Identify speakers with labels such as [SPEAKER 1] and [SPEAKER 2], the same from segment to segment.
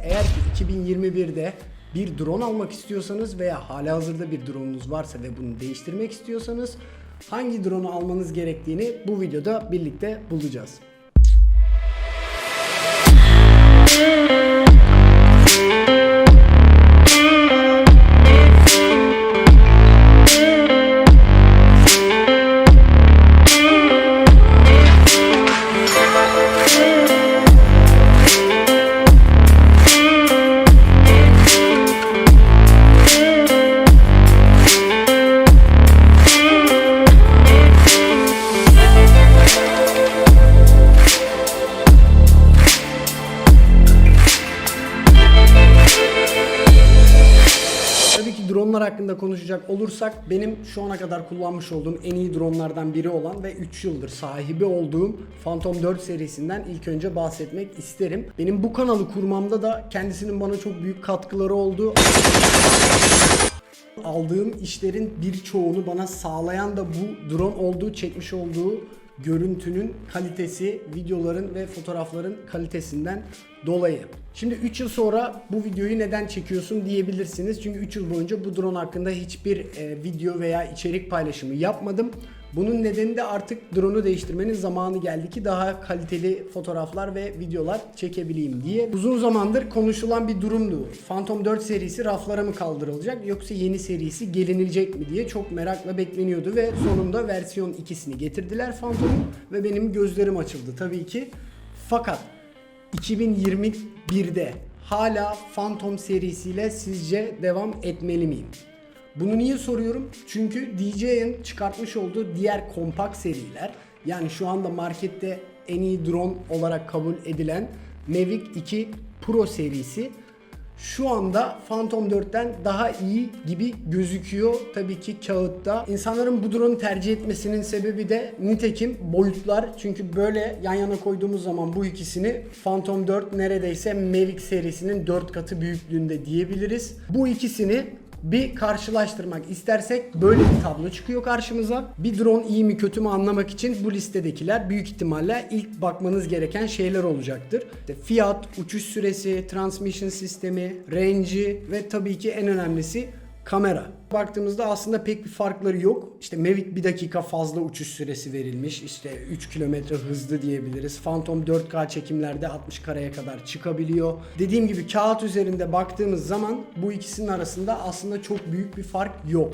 [SPEAKER 1] Eğer ki 2021'de bir drone almak istiyorsanız veya halihazırda bir drone'unuz varsa ve bunu değiştirmek istiyorsanız hangi drone'u almanız gerektiğini bu videoda birlikte bulacağız. Dronlar hakkında konuşacak olursak benim şu ana kadar kullanmış olduğum en iyi dronlardan biri olan ve 3 yıldır sahibi olduğum Phantom 4 serisinden ilk önce bahsetmek isterim. Benim bu kanalı kurmamda da kendisinin bana çok büyük katkıları oldu. Aldığım işlerin birçoğunu bana sağlayan da bu drone olduğu, çekmiş olduğu görüntünün kalitesi, videoların ve fotoğrafların kalitesinden dolayı. Şimdi 3 yıl sonra bu videoyu neden çekiyorsun diyebilirsiniz. Çünkü 3 yıl boyunca bu drone hakkında hiçbir video veya içerik paylaşımı yapmadım. Bunun nedeni de artık drone'u değiştirmenin zamanı geldi ki daha kaliteli fotoğraflar ve videolar çekebileyim diye. Uzun zamandır konuşulan bir durumdu. Phantom 4 serisi raflara mı kaldırılacak yoksa yeni serisi gelinilecek mi diye çok merakla bekleniyordu ve sonunda versiyon 2'sini getirdiler Phantom'un ve benim gözlerim açıldı tabii ki. Fakat 2021'de hala Phantom serisiyle sizce devam etmeli miyim? Bunu niye soruyorum? Çünkü DJI'nin çıkartmış olduğu diğer kompakt seriler, yani şu anda markette en iyi drone olarak kabul edilen Mavic 2 Pro serisi şu anda Phantom 4'ten daha iyi gibi gözüküyor tabii ki kağıtta. İnsanların bu drone'u tercih etmesinin sebebi de nitekim boyutlar. Çünkü böyle yan yana koyduğumuz zaman bu ikisini Phantom 4 neredeyse Mavic serisinin 4 katı büyüklüğünde diyebiliriz. Bu ikisini bir karşılaştırmak istersek böyle bir tablo çıkıyor karşımıza. Bir drone iyi mi kötü mü anlamak için bu listedekiler büyük ihtimalle ilk bakmanız gereken şeyler olacaktır. İşte fiyat, uçuş süresi, transmission sistemi, range'i ve tabii ki en önemlisi kamera. Baktığımızda aslında pek bir farkları yok. İşte Mavic 1 dakika fazla uçuş süresi verilmiş. İşte 3 kilometre hızlı diyebiliriz. Phantom 4K çekimlerde 60 kareye kadar çıkabiliyor. Dediğim gibi kağıt üzerinde baktığımız zaman bu ikisinin arasında aslında çok büyük bir fark yok.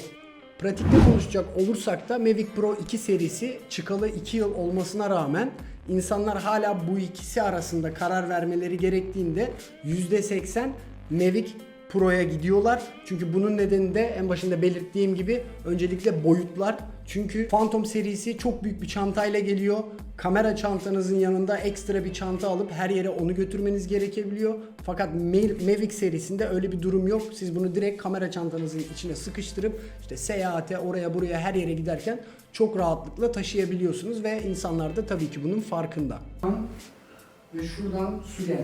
[SPEAKER 1] Pratikte konuşacak olursak da Mavic Pro 2 serisi çıkalı 2 yıl olmasına rağmen insanlar hala bu ikisi arasında karar vermeleri gerektiğinde %80 Mavic Pro'ya gidiyorlar. Çünkü bunun nedeni de en başında belirttiğim gibi öncelikle boyutlar. Çünkü Phantom serisi çok büyük bir çantayla geliyor. Kamera çantanızın yanında ekstra bir çanta alıp her yere onu götürmeniz gerekebiliyor. Fakat Mavic serisinde öyle bir durum yok. Siz bunu direkt kamera çantanızın içine sıkıştırıp işte seyahate, oraya buraya her yere giderken çok rahatlıkla taşıyabiliyorsunuz ve insanlar da tabii ki bunun farkında. Ve şuradan su geldi.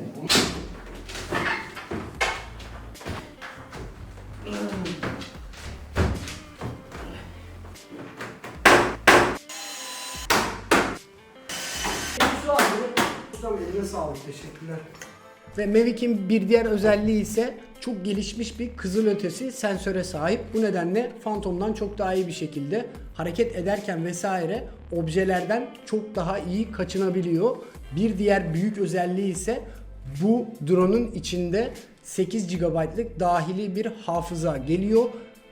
[SPEAKER 1] Sağlık, teşekkürler. Ve Mavic'in bir diğer özelliği ise çok gelişmiş bir kızılötesi sensöre sahip. Bu nedenle Phantom'dan çok daha iyi bir şekilde hareket ederken vesaire objelerden çok daha iyi kaçınabiliyor. Bir diğer büyük özelliği ise bu drone'un içinde 8 GB'lık dahili bir hafıza geliyor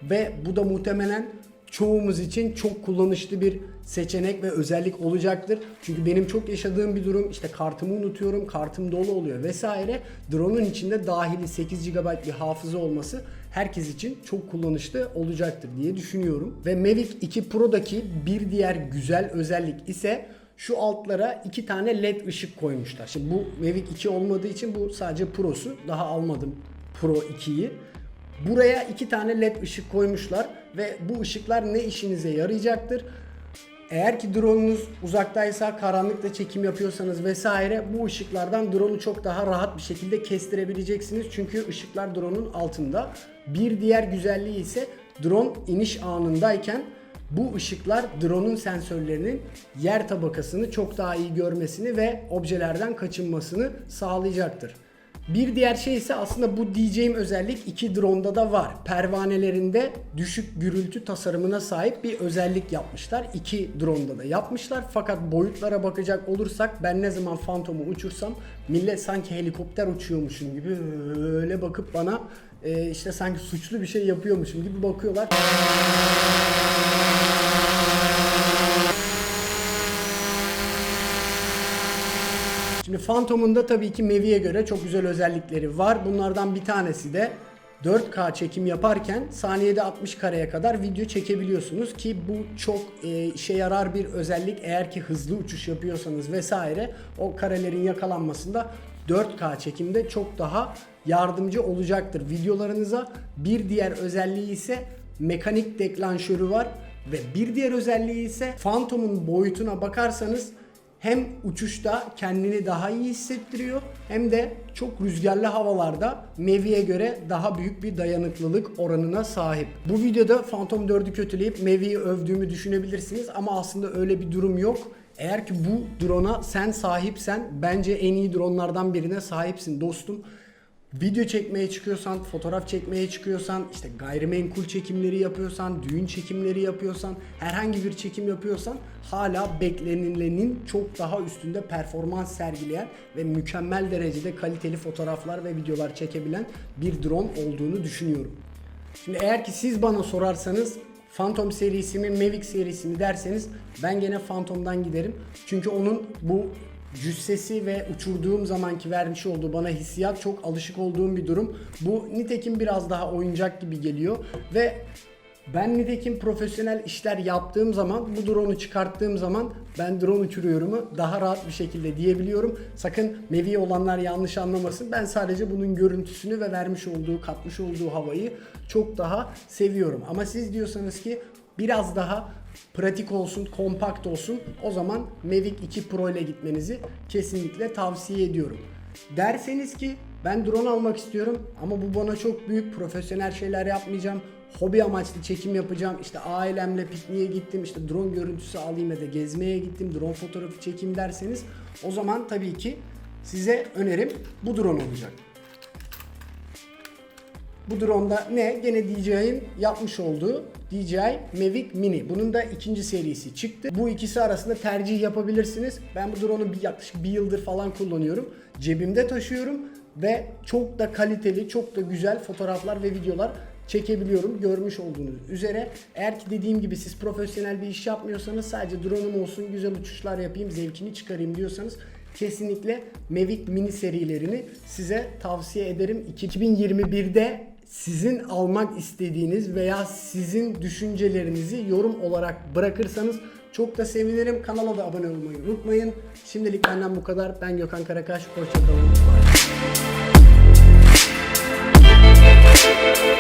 [SPEAKER 1] ve bu da muhtemelen çoğumuz için çok kullanışlı bir seçenek ve özellik olacaktır. Çünkü benim çok yaşadığım bir durum, işte kartımı unutuyorum, kartım dolu oluyor vesaire. Drone'un içinde dahili 8 GB bir hafıza olması herkes için çok kullanışlı olacaktır diye düşünüyorum. Ve Mavic 2 Pro'daki bir diğer güzel özellik ise şu altlara 2 tane LED ışık koymuşlar. Şimdi bu Mavic 2 olmadığı için bu sadece Pro'su. Daha almadım Pro 2'yi. Buraya 2 tane LED ışık koymuşlar ve bu ışıklar ne işinize yarayacaktır? Eğer ki drone'unuz uzaktaysa, karanlıkta çekim yapıyorsanız vesaire bu ışıklardan drone'u çok daha rahat bir şekilde kestirebileceksiniz. Çünkü ışıklar drone'un altında. Bir diğer güzelliği ise drone iniş anındayken bu ışıklar drone'un sensörlerinin yer tabakasını çok daha iyi görmesini ve objelerden kaçınmasını sağlayacaktır. Bir diğer şey ise aslında bu diyeceğim özellik iki drone'da da var. Pervanelerinde düşük gürültü tasarımına sahip bir özellik yapmışlar. İki drone'da da yapmışlar. Fakat boyutlara bakacak olursak ben ne zaman Phantom'u uçursam millet sanki helikopter uçuyormuşum gibi öyle bakıp bana işte sanki suçlu bir şey yapıyormuşum gibi bakıyorlar. Şimdi Phantom'un da tabii ki Mavi'ye göre çok güzel özellikleri var. Bunlardan bir tanesi de 4K çekim yaparken saniyede 60 kareye kadar video çekebiliyorsunuz ki bu çok işe yarar bir özellik. Eğer ki hızlı uçuş yapıyorsanız vesaire o karelerin yakalanmasında 4K çekimde çok daha yardımcı olacaktır videolarınıza. Bir diğer özelliği ise mekanik deklanşörü var ve bir diğer özelliği ise Phantom'un boyutuna bakarsanız hem uçuşta kendini daha iyi hissettiriyor hem de çok rüzgarlı havalarda Mavi'ye göre daha büyük bir dayanıklılık oranına sahip. Bu videoda Phantom 4'ü kötüleyip Mavi'yi övdüğümü düşünebilirsiniz ama aslında öyle bir durum yok. Eğer ki bu drone'a sen sahipsen bence en iyi drone'lardan birine sahipsin dostum. Video çekmeye çıkıyorsan, fotoğraf çekmeye çıkıyorsan, işte gayrimenkul çekimleri yapıyorsan, düğün çekimleri yapıyorsan, herhangi bir çekim yapıyorsan hala beklenilenin çok daha üstünde performans sergileyen ve mükemmel derecede kaliteli fotoğraflar ve videolar çekebilen bir drone olduğunu düşünüyorum. Şimdi eğer ki siz bana sorarsanız Phantom serisi mi, Mavic serisi mi derseniz ben gene Phantom'dan giderim. Çünkü onun bu cüssesi ve uçurduğum zamanki vermiş olduğu bana hissiyat çok alışık olduğum bir durum. Bu nitekim biraz daha oyuncak gibi geliyor ve ben nitekim profesyonel işler yaptığım zaman bu drone'u çıkarttığım zaman ben drone uçuruyorumu daha rahat bir şekilde diyebiliyorum. Sakın Mavi olanlar yanlış anlamasın. Ben sadece bunun görüntüsünü ve vermiş olduğu, katmış olduğu havayı çok daha seviyorum. Ama siz diyorsanız ki biraz daha pratik olsun, kompakt olsun, o zaman Mavic 2 Pro ile gitmenizi kesinlikle tavsiye ediyorum. Derseniz ki ben drone almak istiyorum ama bu bana çok büyük, profesyonel şeyler yapmayacağım. Hobi amaçlı çekim yapacağım. İşte ailemle pikniğe gittim. İşte drone görüntüsü alayım ya da gezmeye gittim. Drone fotoğrafı çekeyim derseniz o zaman tabii ki size önerim bu drone olacak. Bu drone'da ne? Gene DJI'nin yapmış olduğu DJI Mavic Mini. Bunun da ikinci serisi çıktı. Bu ikisi arasında tercih yapabilirsiniz. Ben bu drone'u yaklaşık bir yıldır falan kullanıyorum. Cebimde taşıyorum ve çok da kaliteli, çok da güzel fotoğraflar ve videolar çekebiliyorum. Görmüş olduğunuz üzere. Eğer ki dediğim gibi siz profesyonel bir iş yapmıyorsanız sadece drone'um olsun, güzel uçuşlar yapayım, zevkini çıkarayım diyorsanız kesinlikle Mavic Mini serilerini size tavsiye ederim. 2021'de sizin almak istediğiniz veya sizin düşüncelerinizi yorum olarak bırakırsanız çok da sevinirim. Kanala da abone olmayı unutmayın. Şimdilik benden bu kadar. Ben Gökhan Karakaş. Hoşça kalın. Bye.